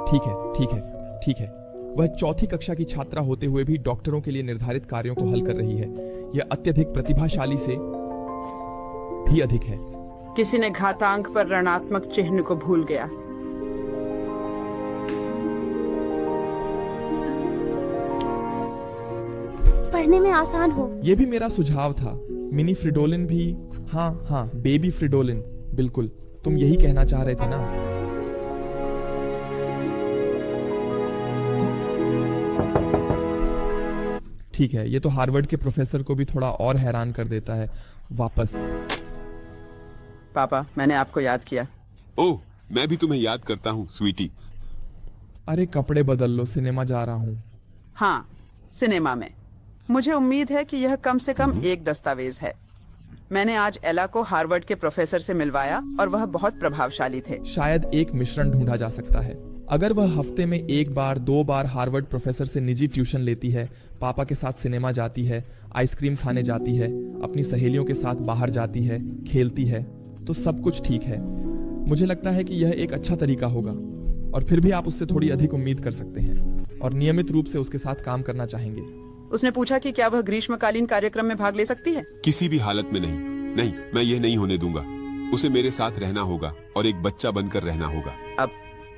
ठीक है, ठीक है, ठीक है। वह चौथी कक्षा की छात्रा होते हुए भी डॉक्टरों के लिए निर्धारित कार्यों को हल कर रही है। यह अत्यधिक प्रतिभाशाली से भी अधिक है। किसी ने घातांक पर ऋणात्मक चिन्ह को भूल गया। पढ़ने में आसान हो। यह भी मेरा सुझाव था। मिनी फ्रिडोलिन भी। हाँ हाँ, बेबी फ्रिडोलिन। बिल्कुल, तुम यही कहना चाह रहे थे ना? ठीक है, ये तो हार्वर्ड के प्रोफेसर को भी थोड़ा और हैरान कर देता है। वापस। पापा, मैंने आपको याद किया। ओह, मैं भी तुम्हें याद करता हूँ स्वीटी। अरे कपड़े बदल लो, सिनेमा जा रहा हूँ। हाँ, सिनेमा में। मुझे उम्मीद है कि यह कम से कम एक दस्तावेज है। मैंने आज एला को हार्वर्ड के प्रोफेसर से मिलवाया और वह बहुत प्रभावशाली थे। शायद एक मिश्रण ढूंढा जा सकता है। अगर वह हफ्ते में 1 बार 2 बार हार्वर्ड प्रोफेसर से निजी ट्यूशन लेती है, पापा के साथ सिनेमा जाती है, आइसक्रीम खाने जाती है, अपनी सहेलियों के साथ बाहर जाती है, खेलती है, तो सब कुछ ठीक है। मुझे लगता है कि यह एक अच्छा तरीका होगा। और फिर भी आप उससे थोड़ी अधिक उम्मीद कर सकते हैं और नियमित रूप से उसके साथ काम करना चाहेंगे। उसने पूछा कि क्या वह ग्रीष्मकालीन कार्यक्रम में भाग ले सकती है। किसी भी हालत में नहीं। नहीं, मैं यह नहीं होने दूंगा। उसे मेरे साथ रहना होगा और एक बच्चा बनकर रहना होगा। अब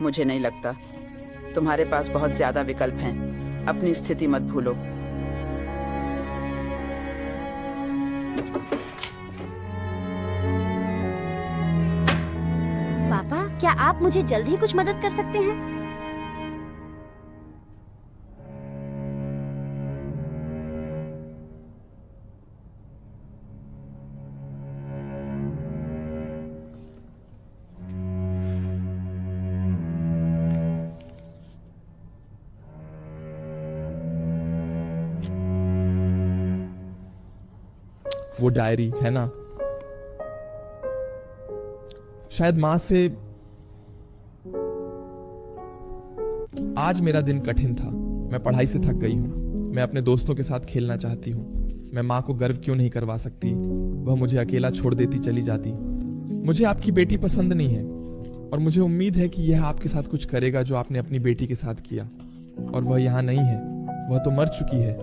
मुझे नहीं लगता। तुम्हारे पास बहुत ज्यादा विकल्प हैं। अपनी स्थिति मत भूलो। पापा, क्या आप मुझे जल्द ही कुछ मदद कर सकते हैं? वो डायरी है ना? शायद मां से। आज मेरा दिन कठिन था। मैं पढ़ाई से थक गई हूं। मैं अपने दोस्तों के साथ खेलना चाहती हूं। मैं मां को गर्व क्यों नहीं करवा सकती? वह मुझे अकेला छोड़ देती चली जाती। मुझे आपकी बेटी पसंद नहीं है और मुझे उम्मीद है कि यह आपके साथ कुछ करेगा जो आपने अपनी बेटी के साथ किया। और वह यहां नहीं है, वह तो मर चुकी है।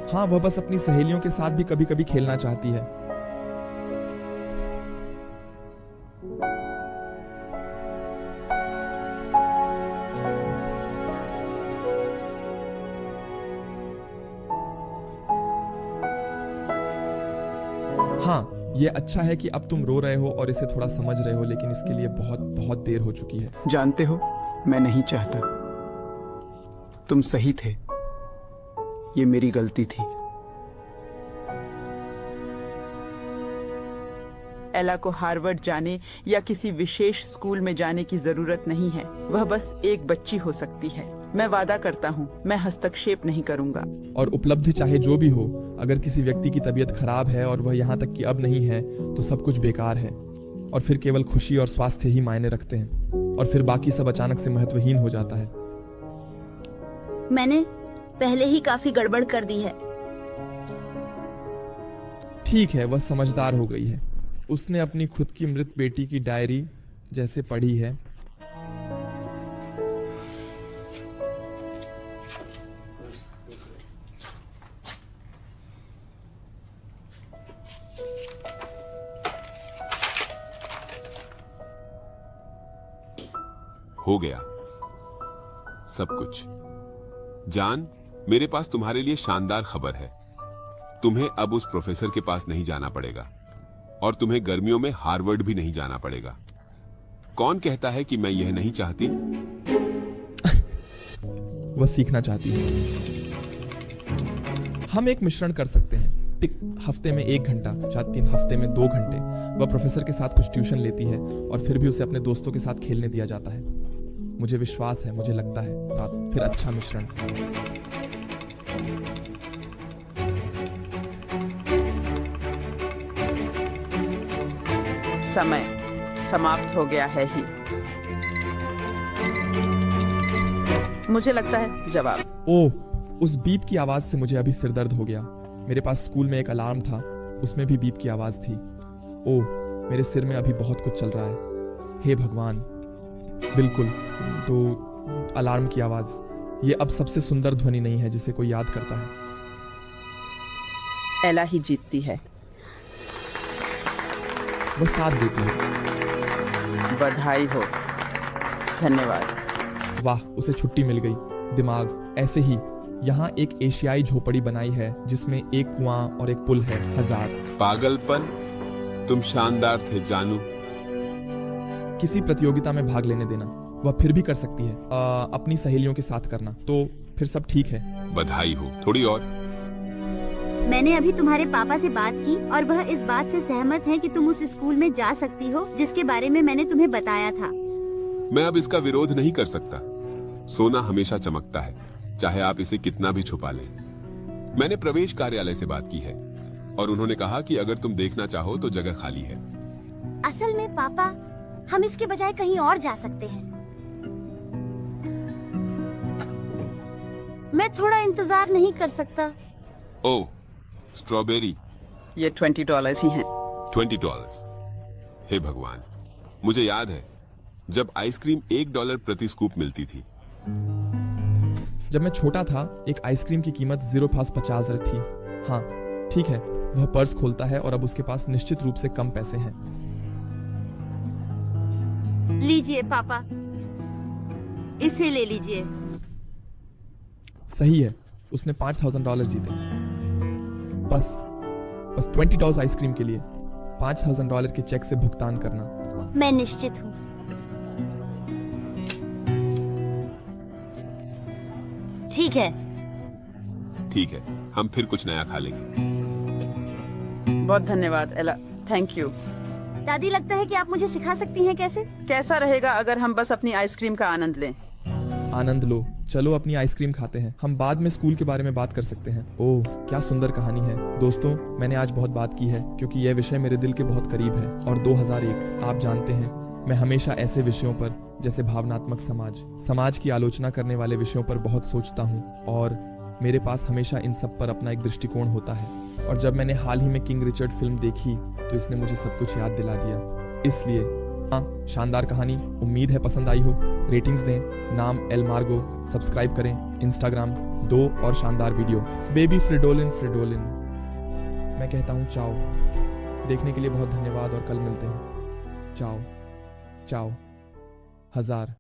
हाँ, वह बस अपनी सहेलियों के साथ भी कभी कभी खेलना चाहती है। हाँ, ये अच्छा है कि अब तुम रो रहे हो और इसे थोड़ा समझ रहे हो, लेकिन इसके लिए बहुत बहुत देर हो चुकी है। जानते हो, मैं नहीं चाहता। तुम सही थे। ये मेरी गलती थी। एला को हार्वर्ड जाने या किसी विशेष स्कूल में जाने की जरूरत नहीं है। वह बस एक बच्ची हो सकती है। मैं वादा करता हूँ, मैं हस्तक्षेप नहीं करूँगा। और उपलब्धि चाहे जो भी हो, अगर किसी व्यक्ति की तबीयत खराब है और वह यहाँ तक कि अब नहीं है, तो सब कुछ बेकार है। और फिर केवल खुशी और स्वास्थ्य ही मायने रखते हैं, और फिर बाकी सब अचानक से महत्वहीन हो जाता है। मैंने पहले ही काफी गड़बड़ कर दी है। ठीक है, वह समझदार हो गई है। उसने अपनी खुद की मृत बेटी की डायरी जैसे पढ़ी है। हो गया सब कुछ। जान, मेरे पास तुम्हारे लिए शानदार खबर है। तुम्हें अब उस प्रोफेसर के पास नहीं जाना पड़ेगा, और तुम्हें गर्मियों में हार्वर्ड भी नहीं जाना पड़ेगा। कौन कहता है कि मैं यह नहीं चाहती? वह सीखना चाहती है। हम एक मिश्रण कर सकते हैं। हफ्ते में 1 घंटा, 3 हफ्ते में 2 घंटे वह प्रोफेसर के साथ कुछ ट्यूशन लेती है, और फिर भी उसे अपने दोस्तों के साथ खेलने दिया जाता है। मुझे विश्वास है, मुझे लगता है फिर अच्छा मिश्रण। समय समाप्त हो गया है ही। मुझे लगता है जवाब। ओह, उस बीप की आवाज से मुझे अभी सिरदर्द हो गया। मेरे पास स्कूल में एक अलार्म था, उसमें भी बीप की आवाज थी। ओह, मेरे सिर में अभी बहुत कुछ चल रहा है। हे भगवान, बिल्कुल, तो अलार्म की आवाज, ये अब सबसे सुंदर ध्वनि नहीं है जिसे कोई याद करता है। एला ही जीतती है। वह साथ देती है। बधाई हो। धन्यवाद। वाह, उसे छुट्टी मिल गई। दिमाग ऐसे ही। यहाँ एक एशियाई झोपड़ी बनाई है जिसमें एक कुआं और एक पुल है। 1000। पागलपन। तुम शानदार थे जानू। किसी प्रतियोगिता में भाग लेने देना, वह फिर भी कर सकती है। अपनी सहेलियों के साथ करना, तो फिर सब ठीक है। बधाई हो। थोड़ी और। मैंने अभी तुम्हारे पापा से बात की और वह इस बात से सहमत हैं कि तुम उस स्कूल में जा सकती हो जिसके बारे में मैंने तुम्हें बताया था। मैं अब इसका विरोध नहीं कर सकता। सोना हमेशा चमकता है, चाहे आप इसे कितना भी छुपा लें। मैंने प्रवेश कार्यालय से बात की है और उन्होंने कहा कि अगर तुम देखना चाहो तो जगह खाली है। असल में पापा, हम इसके बजाय कहीं और जा सकते हैं। मैं थोड़ा इंतजार नहीं कर सकता। ओह, स्ट्रॉबेरी। ये $20 ही हैं। $20। हे भगवान, मुझे याद है जब आइसक्रीम $1 प्रति स्कूप मिलती थी। जब मैं छोटा था, एक आइसक्रीम की कीमत 0.50 थी। हाँ, ठीक है। वह पर्स खोलता है और अब उसके पास निश्चित रूप से कम पैसे हैं। लीजिए पापा, इसे ले लीजिए। सही है, उसने $5000 जीते। बस $20 आइसक्रीम के लिए $5000 के चेक से भुगतान करना। मैं निश्चित हूँ। ठीक है। ठीक है, हम फिर कुछ नया खा लेंगे। बहुत धन्यवाद एला, थैंक यू। दादी, लगता है कि आप मुझे सिखा सकती हैं कैसे? कैसा रहेगा अगर हम बस अपनी आइसक्रीम का आनंद लें? आनंद लो। चलो अपनी आइसक्रीम खाते हैं। हम बाद में स्कूल के बारे में बात कर सकते हैं। ओह, क्या सुंदर कहानी है। दोस्तों, मैंने आज बहुत बात की है क्योंकि यह विषय मेरे दिल के बहुत करीब है। और 2001, आप जानते हैं, मैं हमेशा ऐसे विषयों पर, जैसे भावनात्मक समाज की आलोचना करने वाले विषयों पर बहुत सोचता हूँ, और मेरे पास हमेशा इन सब पर अपना एक दृष्टिकोण होता है। और जब मैंने हाल ही में किंग रिचर्ड फिल्म देखी तो इसने मुझे सब कुछ याद दिला दिया। इसलिए हाँ, शानदार कहानी, उम्मीद है पसंद आई हो। रेटिंग्स दें, नाम एल मार्गो, सब्सक्राइब करें, इंस्टाग्राम 2 और शानदार वीडियो। बेबी फ्रिडोलिन। मैं कहता हूँ चाओ। देखने के लिए बहुत धन्यवाद और कल मिलते हैं। चाओ 1000।